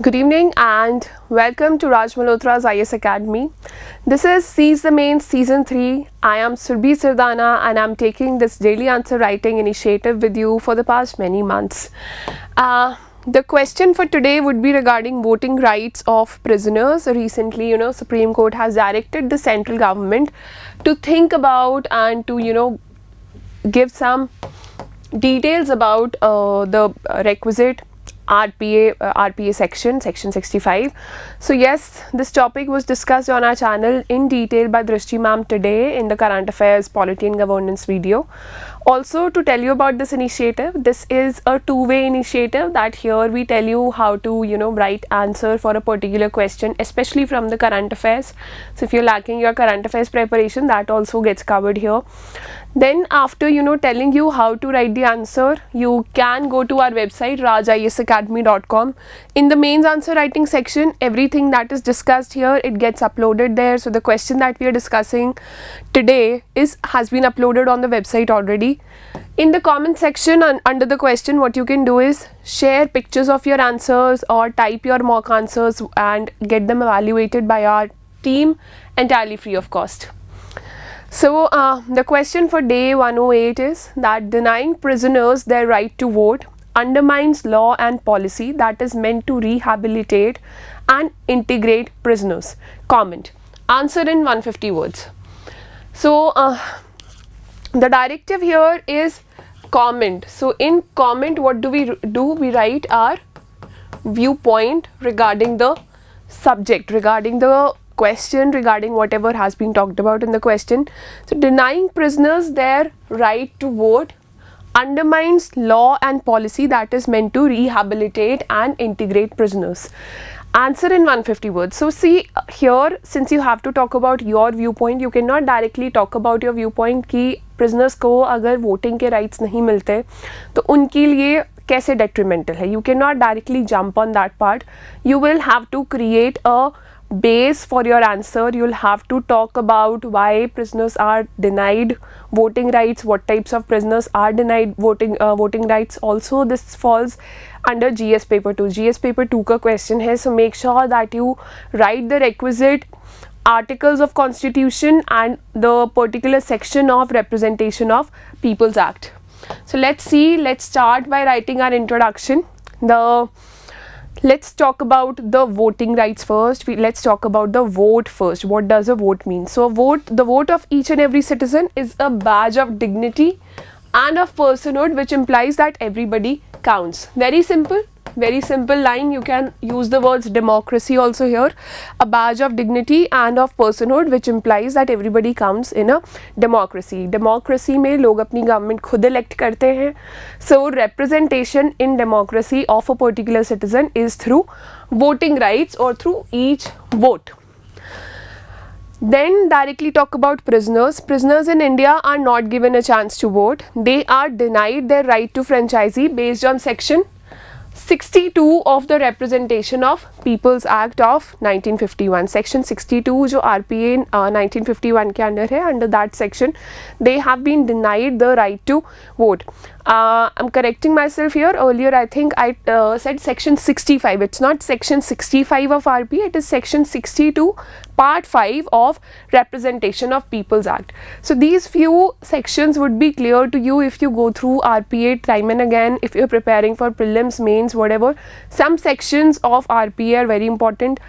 Good evening and welcome to Malhotra's IS Academy. This is Seize the Mains Season 3. I am Surbhi Sirdana and I'm taking this daily answer writing initiative with you for the past many months. The question for today would be regarding voting rights of prisoners. Recently, Supreme Court has directed the central government to think about and to, give some details about the requisite RPA section 65. So yes, this topic was discussed on our channel in detail by Drishti ma'am today in the current affairs polity and governance video. Also, to tell you about this initiative, this is a two-way initiative that here we tell you how to write answer for a particular question, especially from the current affairs. So if you're lacking your current affairs preparation, that also gets covered here. Then after telling you how to write the answer, you can go to our website rajisacademy.com. In the mains answer writing section, everything that is discussed here, it gets uploaded there. So the question that we are discussing today has been uploaded on the website already. In the comment section under the question, what you can do is share pictures of your answers or type your mock answers and get them evaluated by our team entirely free of cost. So the question for day 108 is that denying prisoners their right to vote undermines law and policy that is meant to rehabilitate and integrate prisoners. Comment. Answer in 150 words. So the directive here is comment. So in comment, what do? We write our viewpoint regarding the subject, regarding the question, regarding whatever has been talked about in the question. So denying prisoners their right to vote undermines law and policy that is meant to rehabilitate and integrate prisoners. Answer in 150 words. So see here, since you have to talk about your viewpoint, you cannot directly talk about your viewpoint कि prisoners को अगर voting के rights नहीं मिलते तो उनके लिए कैसे detrimental है. You cannot directly jump on that part. You will have to create a base for your answer. You'll have to talk about why prisoners are denied voting rights, what types of prisoners are denied voting rights. Also, this falls under GS paper 2. GS paper 2 का question है, so make sure that you write the requisite articles of constitution and the particular section of representation of People's Act. So let's start by writing our introduction. Let's talk about the voting rights first. Let's talk about the vote first. What does a vote mean? So the vote of each and every citizen is a badge of dignity and of personhood, which implies that everybody counts. Very simple line. You can use the words democracy also here. A badge of dignity and of personhood, which implies that everybody counts in a democracy. Democracy में लोग अपनी government खुद elect करते हैं. So representation in democracy of a particular citizen is through voting rights or through each vote. Then directly talk about prisoners. Prisoners in India are not given a chance to vote. They are denied their right to franchisee based on section 62 of the Representation of People's Act of 1951. Section 62 जो RPA 1951 के अंदर है, under that section they have been denied the right to vote. I'm correcting myself here. Earlier I think I said section 65. It's not section 65 of RPA, it is section 62 part 5 of Representation of People's Act. So these few sections would be clear to you if you go through RPA time and again, if you're preparing for prelims, mains, whatever. Some sections of RPA are very important.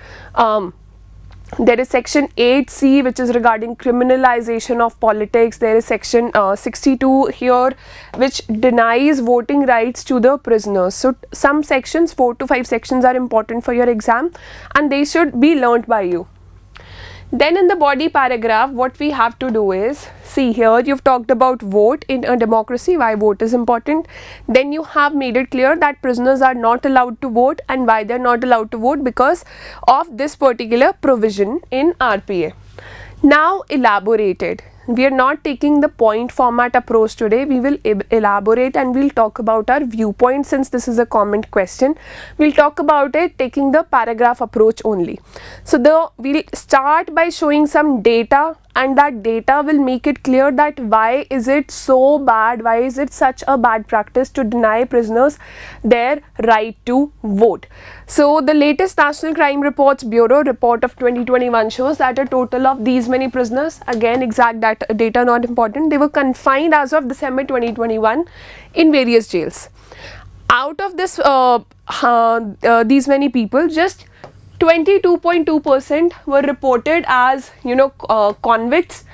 There is section 8C, which is regarding criminalization of politics. There is section 62 here, which denies voting rights to the prisoners. So some sections, 4 to 5 sections, are important for your exam and they should be learnt by you. Then in the body paragraph, what we have to do is, see here you've talked about vote in a democracy, why vote is important. Then you have made it clear that prisoners are not allowed to vote and why they're not allowed to vote because of this particular provision in RPA. Now elaborated. We are not taking the point format approach today. We will elaborate and we'll talk about our viewpoint. Since this is a comment question, we'll talk about it taking the paragraph approach only. So we'll start by showing some data and that data will make it clear that why is it so bad, why is it such a bad practice to deny prisoners their right to vote. So the latest National Crime Reports Bureau report of 2021 shows that a total of these many prisoners, again exact data not important, they were confined as of December 2021 in various jails. Out of this these many people, just 22.2% were reported as convicts,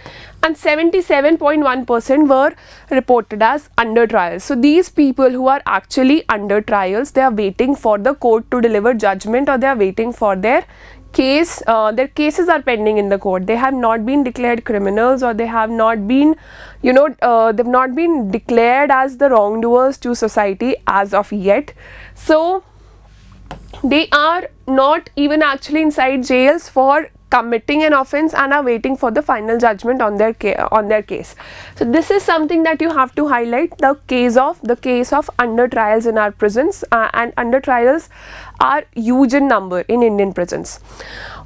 and 77.1% were reported as under trials. So these people who are actually under trials, they are waiting for the court to deliver judgment, or they are waiting for their case, their cases are pending in the court. They have not been declared criminals, or they have not been they've not been declared as the wrongdoers to society as of yet. So they are not even actually inside jails for committing an offence and are waiting for the final judgment on their case. So this is something that you have to highlight, the case of under trials in our prisons, and under trials are huge in number in Indian prisons.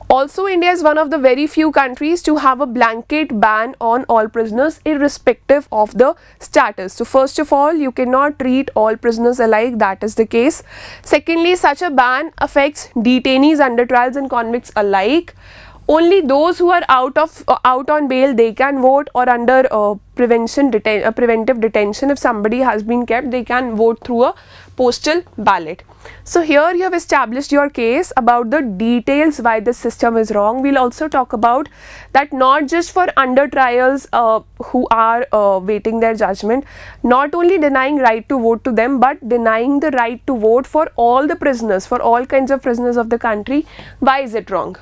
Also, India is one of the very few countries to have a blanket ban on all prisoners irrespective of the status. So first of all, you cannot treat all prisoners alike, that is the case. Secondly, such a ban affects detainees, under trials and convicts alike. Only those who are out on bail, they can vote, or under preventive detention, if somebody has been kept, they can vote through a postal ballot. So here you have established your case about the details why this system is wrong. We'll also talk about that not just for under trials who are waiting their judgment, not only denying right to vote to them, but denying the right to vote for all the prisoners, for all kinds of prisoners of the country. Why is it wrong?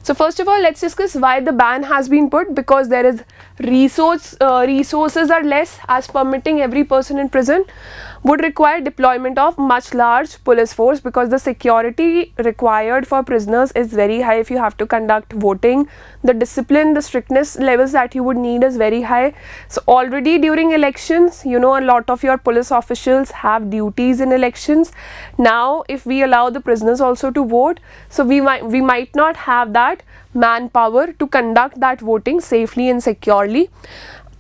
So first of all, let's discuss why the ban has been put. Because there is resources are less, as permitting every person in prison would require deployment of much large police force, because the security required for prisoners is very high. If you have to conduct voting, the discipline, the strictness levels that you would need is very high. So already during elections, a lot of your police officials have duties in elections. Now if we allow the prisoners also to vote, so we might not have that manpower to conduct that voting safely and securely.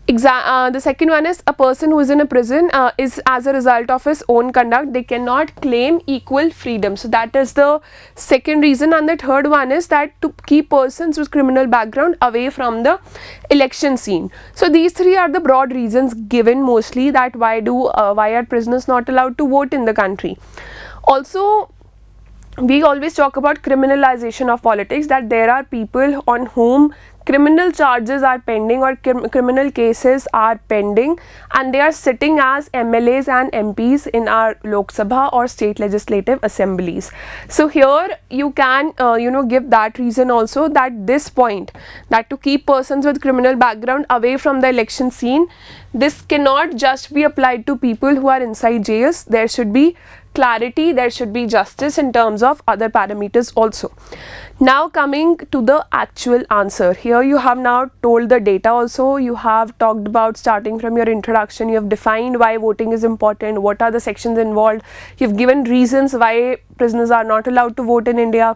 The second one is, a person who is in a prison is, as a result of his own conduct, they cannot claim equal freedom. So that is the second reason. And the third one is that to keep persons with criminal background away from the election scene. So these three are the broad reasons given mostly, that why are prisoners not allowed to vote in the country. Also, we always talk about criminalization of politics, that there are people on whom criminal charges are pending, or criminal cases are pending, and they are sitting as MLAs and MPs in our Lok Sabha or state legislative assemblies. So here you can give that reason also, that this point, that to keep persons with criminal background away from the election scene, this cannot just be applied to people who are inside jails. There should be clarity, there should be justice in terms of other parameters also. Now coming to the actual answer, here you have now told the data also, you have talked about, starting from your introduction, you have defined why voting is important, what are the sections involved, you've given reasons why prisoners are not allowed to vote in India.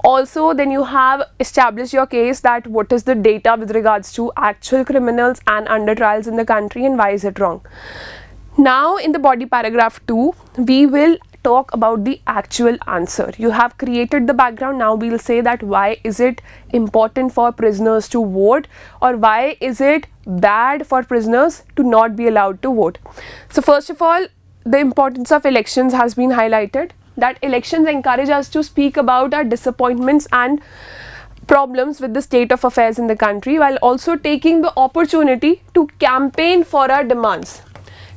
Also, then you have established your case, that what is the data with regards to actual criminals and under trials in the country, and why is it wrong. Now in the body paragraph 2, we will talk about the actual answer. You have created the background. Now we will say that why is it important for prisoners to vote, or why is it bad for prisoners to not be allowed to vote. So first of all, the importance of elections has been highlighted, that elections encourage us to speak about our disappointments and problems with the state of affairs in the country, while also taking the opportunity to campaign for our demands.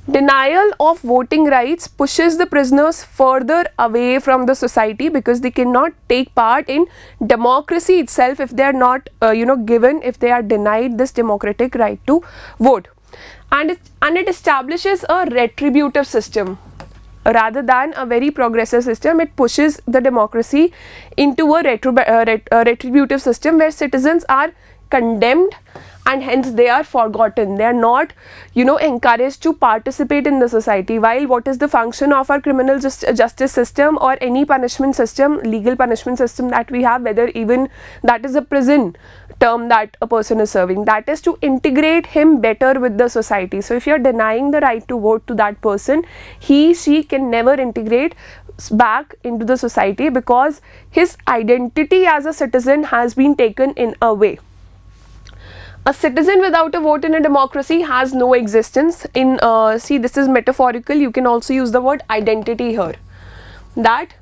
Denial of voting rights pushes the prisoners further away from the society, because they cannot take part in democracy itself if they are not if they are denied this democratic right to vote. And it establishes a retributive system rather than a very progressive system. It pushes the democracy into a retributive system where citizens are condemned, and hence they are forgotten. They are not, encouraged to participate in the society. While what is the function of our criminal justice system or any punishment system, legal punishment system that we have, whether even that is a prison term that a person is serving, that is to integrate him better with the society. So if you are denying the right to vote to that person, she can never integrate back into the society, because his identity as a citizen has been taken in a way. A citizen without a vote in a democracy has no existence. In see, this is metaphorical. You can also use the word identity here. That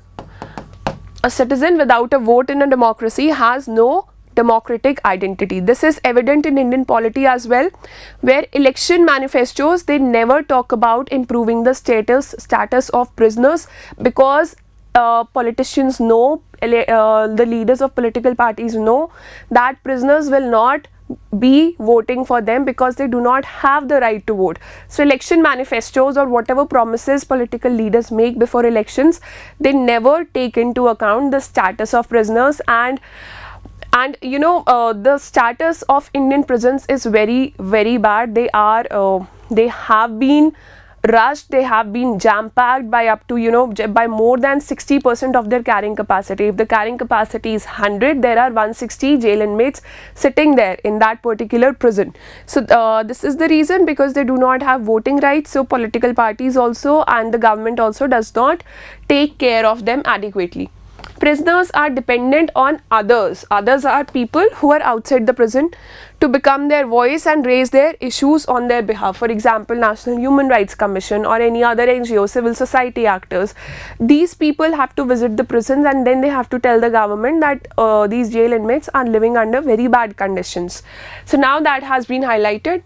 a citizen without a vote in a democracy has no democratic identity. This is evident in Indian polity as well, where election manifestos, they never talk about improving the status of prisoners, because politicians know, the leaders of political parties know that prisoners will not be voting for them because they do not have the right to vote. So election manifestos or whatever promises political leaders make before elections, they never take into account the status of prisoners. And the status of Indian prisons is very, very bad. They have been rushed, they have been jam-packed by up to, by more than 60% of their carrying capacity. If the carrying capacity is 100, there are 160 jail inmates sitting there in that particular prison. So this is the reason, because they do not have voting rights. So political parties also and the government also does not take care of them adequately. Prisoners are dependent on others. Others are people who are outside the prison to become their voice and raise their issues on their behalf. For example, National Human Rights Commission or any other NGO, civil society actors. These people have to visit the prisons, and then they have to tell the government that these jail inmates are living under very bad conditions. So now that has been highlighted.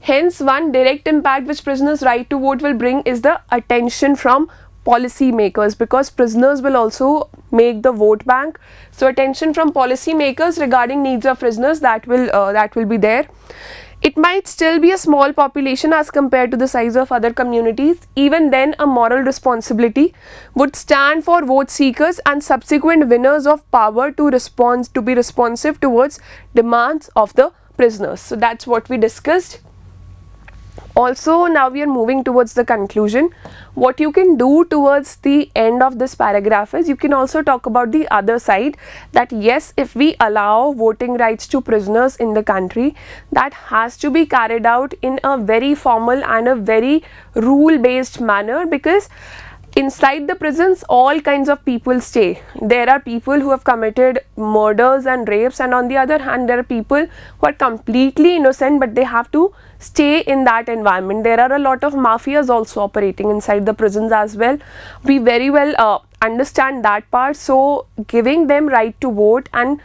Hence, one direct impact which prisoners' right to vote will bring is the attention from policy makers, because prisoners will also make the vote bank. So attention from policy makers regarding needs of prisoners, that will be there. It might still be a small population as compared to the size of other communities. Even then, a moral responsibility would stand for vote seekers and subsequent winners of power to be responsive towards demands of the prisoners. So that's what we discussed. Also, now we are moving towards the conclusion. What you can do towards the end of this paragraph is, you can also talk about the other side, that yes, if we allow voting rights to prisoners in the country, that has to be carried out in a very formal and a very rule-based manner, because inside the prisons all kinds of people stay. There are people who have committed murders and rapes, and on the other hand there are people who are completely innocent, but they have to stay in that environment. There are a lot of mafias also operating inside the prisons as well. We very well understand that part. So giving them right to vote and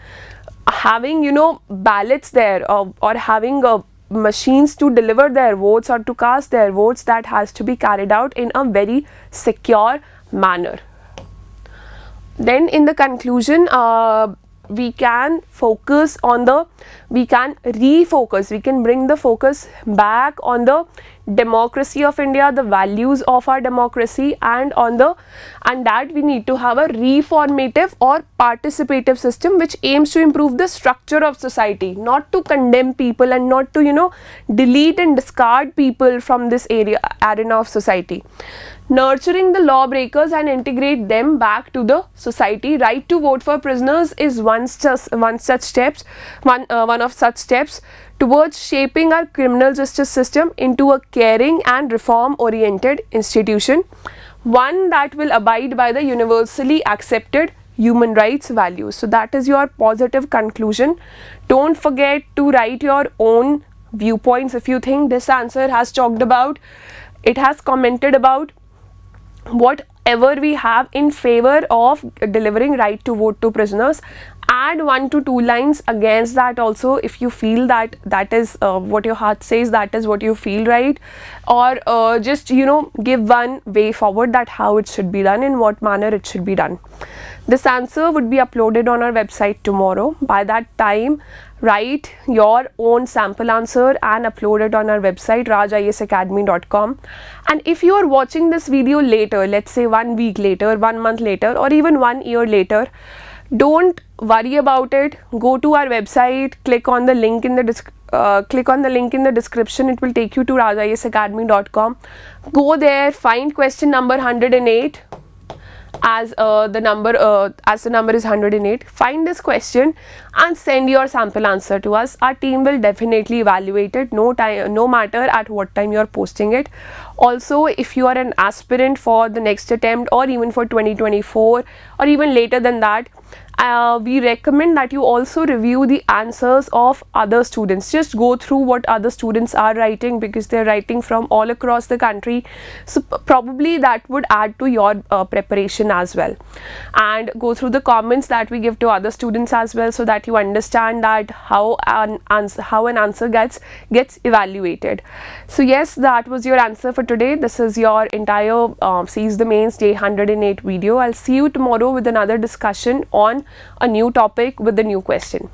having ballots there, or having machines to deliver their votes or to cast their votes, that has to be carried out in a very secure manner. Then in the conclusion, we can bring the focus back on the democracy of India, the values of our democracy, and that we need to have a reformative or participative system which aims to improve the structure of society, not to condemn people and not to delete and discard people from this arena of society. Nurturing the lawbreakers and integrate them back to the society. Right to vote for prisoners is one of such steps towards shaping our criminal justice system into a caring and reform-oriented institution, one that will abide by the universally accepted human rights values. So that is your positive conclusion. Don't forget to write your own viewpoints. If you think this answer has talked about, it has commented about whatever we have in favor of delivering right to vote to prisoners, add 1 to 2 lines against that also, if you feel that is what your heart says, that is what you feel right, or just give one way forward, that how it should be done, in what manner it should be done. This answer would be uploaded on our website tomorrow. By that time, write your own sample answer and upload it on our website rajisacademy.com. And if you are watching this video later, let's say 1 week later, 1 month later, or even 1 year later, Don't worry about it. Go to our website, click on the link in the description. It will take you to rajisacademy.com. Go there, find question number 108, as the number is 108. Find this question and send your sample answer to us. Our team will definitely evaluate it, no matter at what time you are posting it. Also, if you are an aspirant for the next attempt, or even for 2024, or even later than that, we recommend that you also review the answers of other students. Just go through what other students are writing, because they're writing from all across the country, so probably that would add to your preparation as well. And go through the comments that we give to other students as well, so that you understand that how an answer gets evaluated. So yes, that was your answer for today. This is your entire Seize the Mains Day 108 video. I'll see you tomorrow with another discussion on a new topic with a new question.